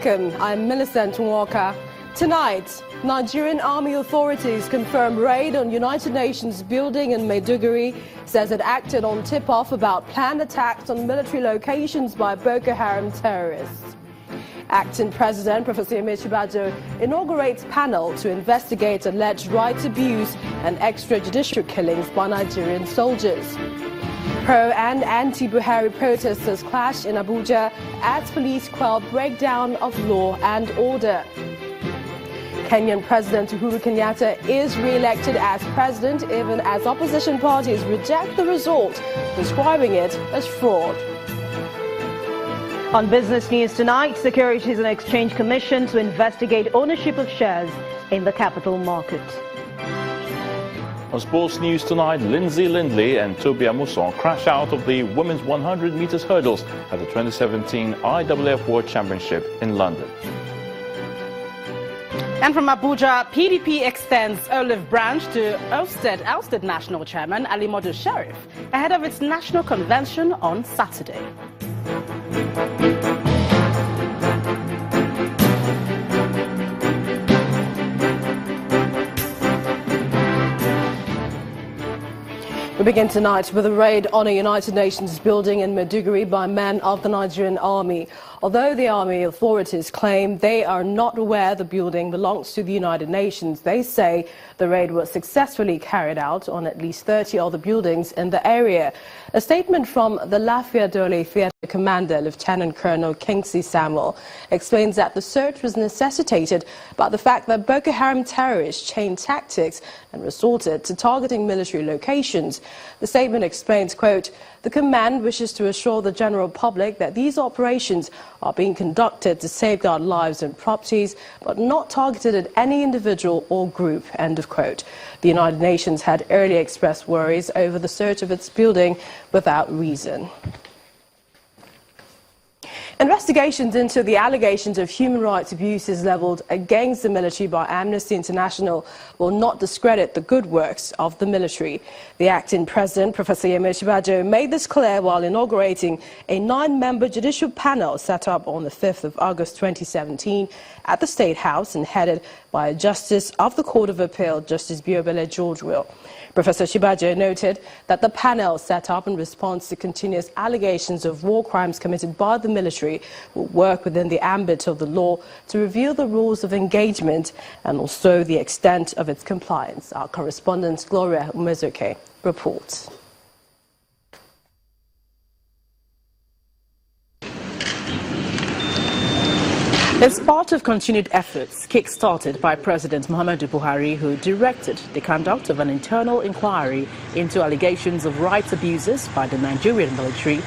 Welcome, I'm Millicent Walker. Tonight, Nigerian army authorities confirm raid on United Nations building in Maiduguri, says it acted on tip-off about planned attacks on military locations by Boko Haram terrorists. Acting President Professor Yemi Osinbajo inaugurates panel to investigate alleged rights abuse and extrajudicial killings by Nigerian soldiers. Pro- and anti-Buhari protesters clash in Abuja as police quell breakdown of law and order. Kenyan President Uhuru Kenyatta is re-elected as president even as opposition parties reject the result, describing it as fraud. On business news tonight, Securities and Exchange Commission to investigate ownership of shares in the capital market. On sports news tonight, Lindsay Lindley and Toby Amuson crash out of the women's 100 meters hurdles at the 2017 IAAF World Championship in London. And from Abuja, PDP extends olive branch to ousted National Chairman Ali Modu Sheriff ahead of its national convention on Saturday. We begin tonight with a raid on a United Nations building in Maiduguri by men of the Nigerian army. Although the army authorities claim they are not aware the building belongs to the United Nations, they say the raid was successfully carried out on at least 30 other buildings in the area. A statement from the Lafia Dole Theatre Commander, Lieutenant Colonel Kingsley Samuel, explains that the search was necessitated by the fact that Boko Haram terrorists changed tactics and resorted to targeting military locations. The statement explains, quote, "The command wishes to assure the general public that these operations are being conducted to safeguard lives and properties, but not targeted at any individual or group," end of quote. The United Nations had earlier expressed worries over the search of its building without reason. Investigations into the allegations of human rights abuses leveled against the military by Amnesty International will not discredit the good works of the military. The acting president, Professor Yemi Osinbajo, made this clear while inaugurating a 9-member judicial panel set up on the 5th of August 2017 at the State House and headed by a Justice of the Court of Appeal, Justice Biobele George Will. Professor Osinbajo noted that the panel set up in response to continuous allegations of war crimes committed by the military will work within the ambit of the law to review the rules of engagement and also the extent of its compliance. Our correspondent Gloria Umezuke reports. As part of continued efforts kick-started by President Muhammadu Buhari, who directed the conduct of an internal inquiry into allegations of rights abuses by the Nigerian military,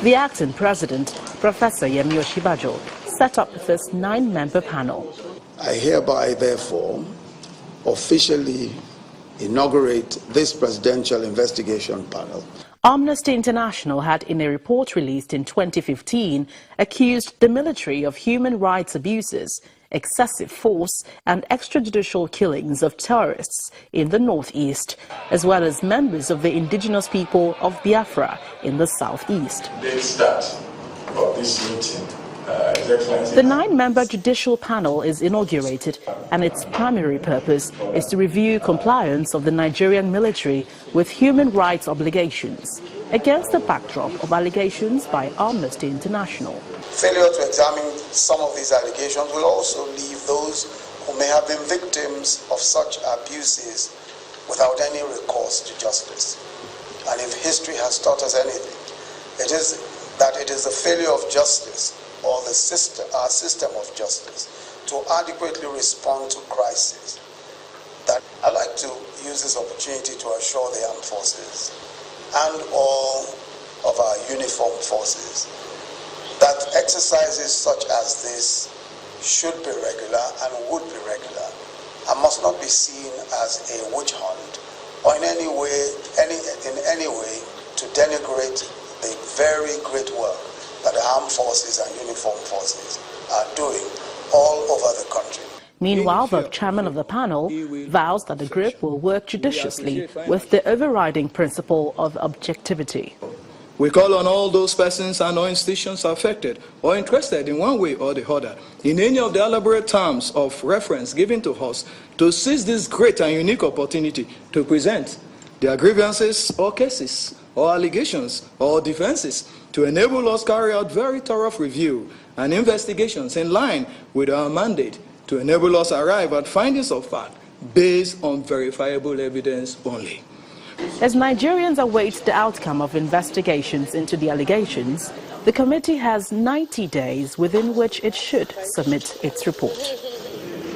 the acting president, Professor Yemi Osinbajo, set up this 9-member panel. I hereby, therefore, officially inaugurate this presidential investigation panel. Amnesty International had, in a report released in 2015, accused the military of human rights abuses, excessive force and extrajudicial killings of terrorists in the northeast, as well as members of the indigenous people of Biafra in the southeast. The start of this meeting, The 9-member judicial panel is inaugurated, and its primary purpose is to review compliance of the Nigerian military with human rights obligations against the backdrop of allegations by Amnesty International. Failure to examine some of these allegations will also leave those who may have been victims of such abuses without any recourse to justice. And if history has taught us anything, it is that it is the failure of justice or our system of justice to adequately respond to crises that I'd like to use this opportunity to assure the armed forces and all of our uniformed forces that exercises such as this should be regular and would be regular and must not be seen as a witch hunt or in any way to denigrate the very great work that the armed forces and uniformed forces are doing all over the country. Meanwhile, the chairman of the panel vows that the group will work judiciously with the overriding principle of objectivity. We call on all those persons and or institutions affected or interested in one way or the other in any of the elaborate terms of reference given to us to seize this great and unique opportunity to present their grievances or cases or allegations or defenses to enable us carry out very thorough review and investigations in line with our mandate to enable us arrive at findings of fact based on verifiable evidence only. As Nigerians await the outcome of investigations into the allegations, the committee has 90 days within which it should submit its report.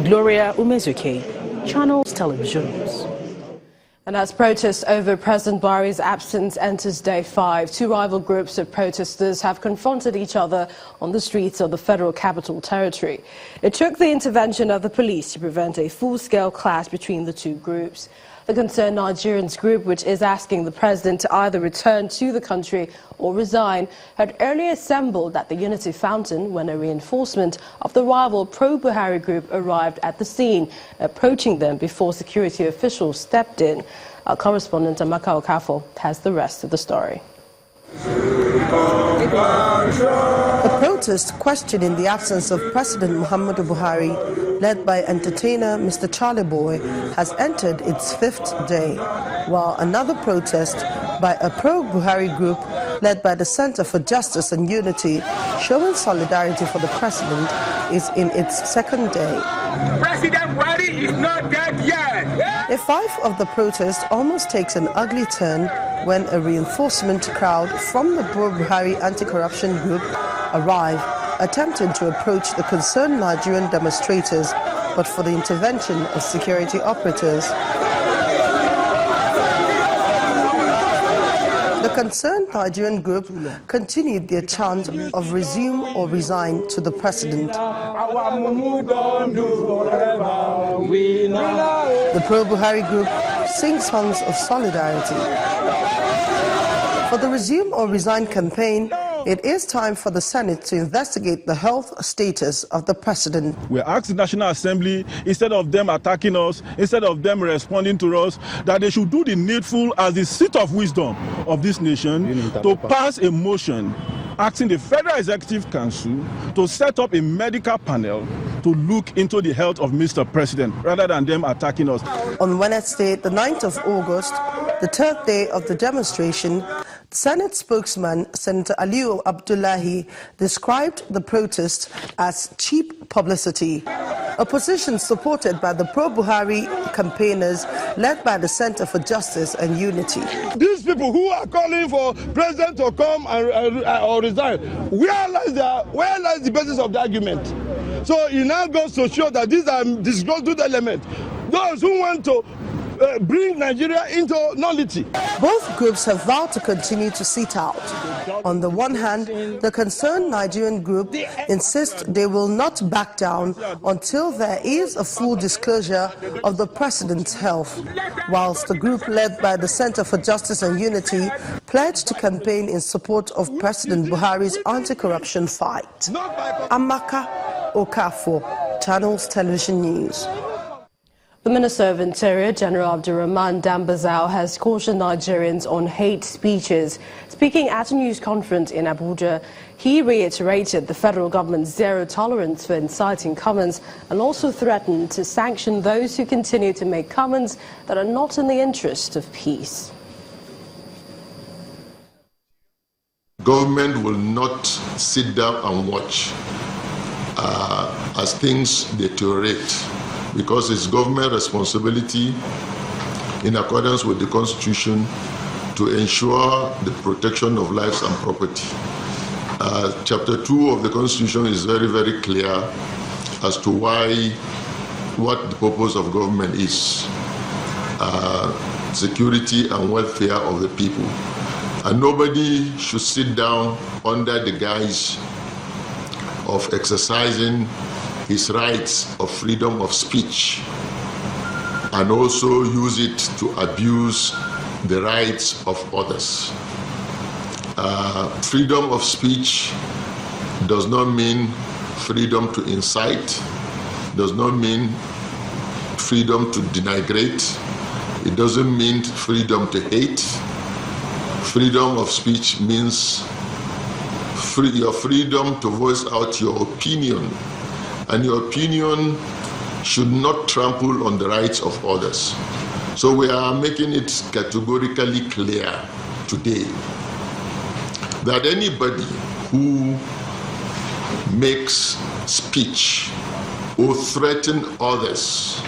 Gloria Umezuke, Channels Television News. And as protests over President Buhari's absence enters day 5, two rival groups of protesters have confronted each other on the streets of the Federal Capital Territory. It took the intervention of the police to prevent a full-scale clash between the two groups. The Concerned Nigerians group, which is asking the president to either return to the country or resign, had earlier assembled at the Unity Fountain when a reinforcement of the rival pro-Buhari group arrived at the scene, approaching them before security officials stepped in. Our correspondent Amaka Okafo has the rest of the story. The protest questioning the absence of President Muhammadu Buhari, led by entertainer Mr. Charlie Boy, has entered its 5th day, while another protest by a pro-Buhari group led by the Center for Justice and Unity, showing solidarity for the president, is in its 2nd day. President Buhari is not dead yet. Day 5 of the protest almost takes an ugly turn when a reinforcement crowd from the pro-Buhari anti-corruption group arrived, attempting to approach the concerned Nigerian demonstrators, but for the intervention of security operatives. The concerned Nigerian group continued their chant of resume or resign to the president. The pro-Buhari group sings songs of solidarity. For the resume or resign campaign, it is time for the Senate to investigate the health status of the president. We ask the National Assembly, instead of them attacking us, instead of them responding to us, that they should do the needful as the seat of wisdom of this nation to pass a motion asking the Federal Executive Council to set up a medical panel to look into the health of Mr. President, rather than them attacking us. On Wednesday, the 9th of August, the 3rd day of the demonstration, Senate spokesman Senator Aliyu Abdullahi described the protest as cheap publicity, a position supported by the pro-Buhari campaigners led by the Center for Justice and Unity. These people who are calling for president to come or resign, where lies the basis of the argument? So it now goes to show that these are disgruntled elements, those who want to bring Nigeria into nullity. Both groups have vowed to continue to sit out. On the one hand, the concerned Nigerian group insists they will not back down until there is a full disclosure of the president's health, whilst the group led by the Center for Justice and Unity pledged to campaign in support of President Buhari's anti-corruption fight. Amaka Okafo, Channels Television News. The Minister of Interior, General Abdurrahman Dambazao, has cautioned Nigerians on hate speeches. Speaking at a news conference in Abuja, he reiterated the federal government's zero tolerance for inciting comments and also threatened to sanction those who continue to make comments that are not in the interest of peace. Government will not sit down and watch as things deteriorate, because it's government responsibility, in accordance with the Constitution, to ensure the protection of lives and property. Chapter 2 of the Constitution is very, very clear as to what the purpose of government is. Security and welfare of the people. And nobody should sit down under the guise of exercising his rights of freedom of speech and also use it to abuse the rights of others. Freedom of speech does not mean freedom to incite, does not mean freedom to denigrate, it doesn't mean freedom to hate. freedom of speech means your freedom to voice out your opinion, and your opinion should not trample on the rights of others. So we are making it categorically clear today that anybody who makes speech or threaten others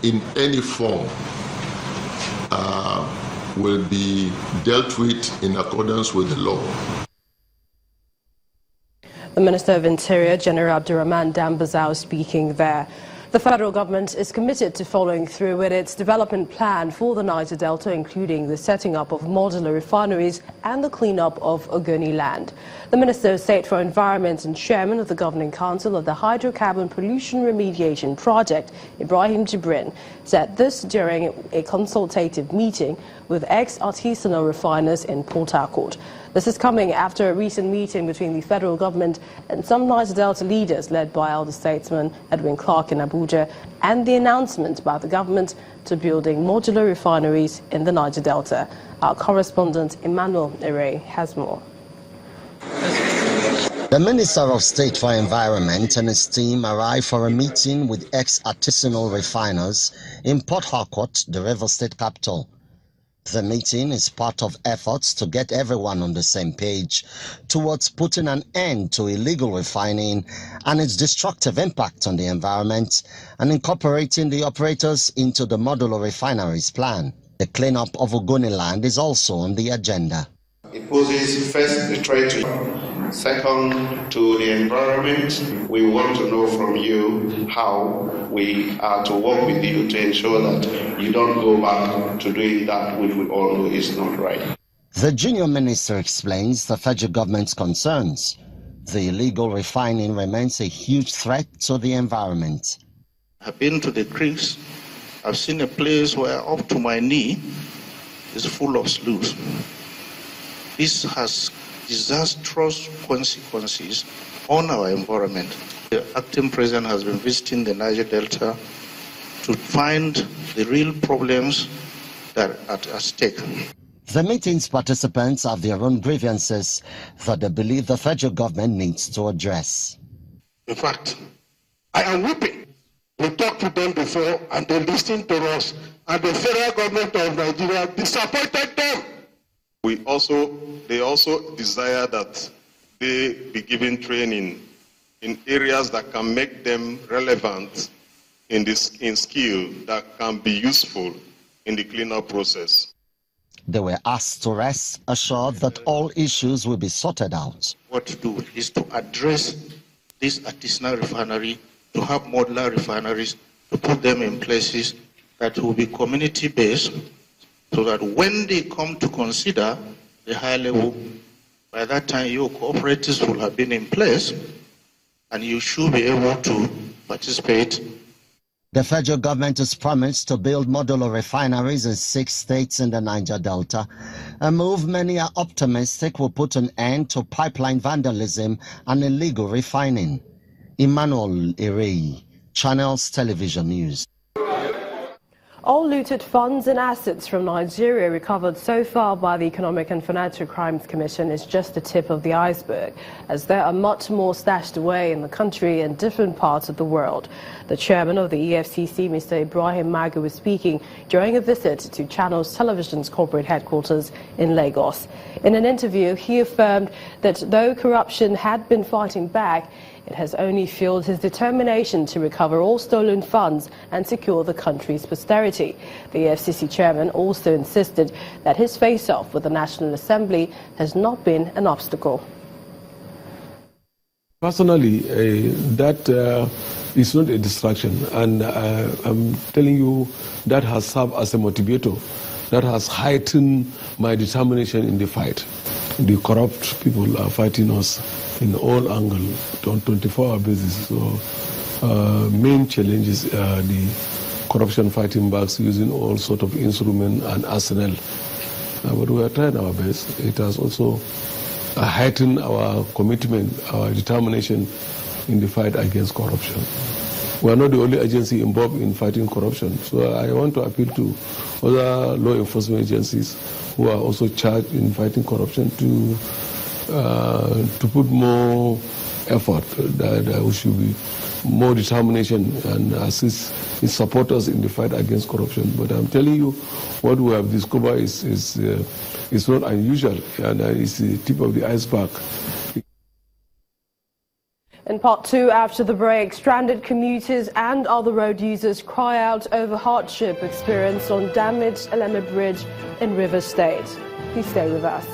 in any form will be dealt with in accordance with the law. The Minister of Interior, General Abdurrahman Dambazao, speaking there. The federal government is committed to following through with its development plan for the Niger Delta, including the setting up of modular refineries and the cleanup of Ogoni land. The Minister of State for Environment and Chairman of the Governing Council of the Hydrocarbon Pollution Remediation Project, Ibrahim Jibrin, said this during a consultative meeting with ex-artisanal refiners in Port Harcourt. This is coming after a recent meeting between the federal government and some Niger Delta leaders led by elder statesman Edwin Clark in Abuja, and the announcement by the government to building modular refineries in the Niger Delta. Our correspondent Emmanuel Ere has more. The Minister of State for Environment and his team arrived for a meeting with ex-artisanal refiners in Port Harcourt, the River State capital. The meeting is part of efforts to get everyone on the same page towards putting an end to illegal refining and its destructive impact on the environment, and incorporating the operators into the modular refineries plan. The cleanup of Ogoni land is also on the agenda. It poses first a threat to, second to the environment. We want to know from you how we are to work with you to ensure that you don't go back to doing that which we all know is not right. The junior minister explains the federal government's concerns. The illegal refining remains a huge threat to the environment. I've been to the creeks. I've seen a place where up to my knee is full of sloughs. This has disastrous consequences on our environment. The acting president has been visiting the Niger Delta to find the real problems that are at stake. The meeting's participants have their own grievances that they believe the federal government needs to address. In fact, I am weeping. We talked to them before and they listened to us, and the federal government of Nigeria disappointed them. They also desire that they be given training in areas that can make them relevant in skill that can be useful in the cleanup process. They were asked to rest assured that all issues will be sorted out. What to do is to address this artisanal refinery, to have modular refineries, to put them in places that will be community-based, so that when they come to consider the high level, by that time your cooperatives will have been in place and you should be able to participate. The federal government has promised to build modular refineries in 6 states in the Niger Delta, a move many are optimistic will put an end to pipeline vandalism and illegal refining. Emmanuel Ere, Channels Television News. All looted funds and assets from Nigeria recovered so far by the Economic and Financial Crimes Commission is just the tip of the iceberg, as there are much more stashed away in the country and different parts of the world. The chairman of the EFCC, Mr. Ibrahim Magu, was speaking during a visit to Channels Television's corporate headquarters in Lagos. In an interview, he affirmed that though corruption had been fighting back, it has only fueled his determination to recover all stolen funds and secure the country's posterity. The EFCC chairman also insisted that his face-off with the National Assembly has not been an obstacle. Personally, that is not a distraction, and I'm telling you that has served as a motivator, that has heightened my determination in the fight. The corrupt people are fighting us in all angles on 24-hour basis. So main challenges are the corruption fighting backs using all sort of instruments and arsenal. But we are trying our best. It has also heightened our commitment, our determination in the fight against corruption. We are not the only agency involved in fighting corruption. So I want to appeal to other law enforcement agencies who are also charged in fighting corruption to put more effort. That there should be more determination and assist its supporters in the fight against corruption. But I'm telling you, what we have discovered is not unusual, and it's the tip of the iceberg. In part two, after the break, stranded commuters and other road users cry out over hardship experienced on damaged Eleme Bridge in Rivers State. Please stay with us.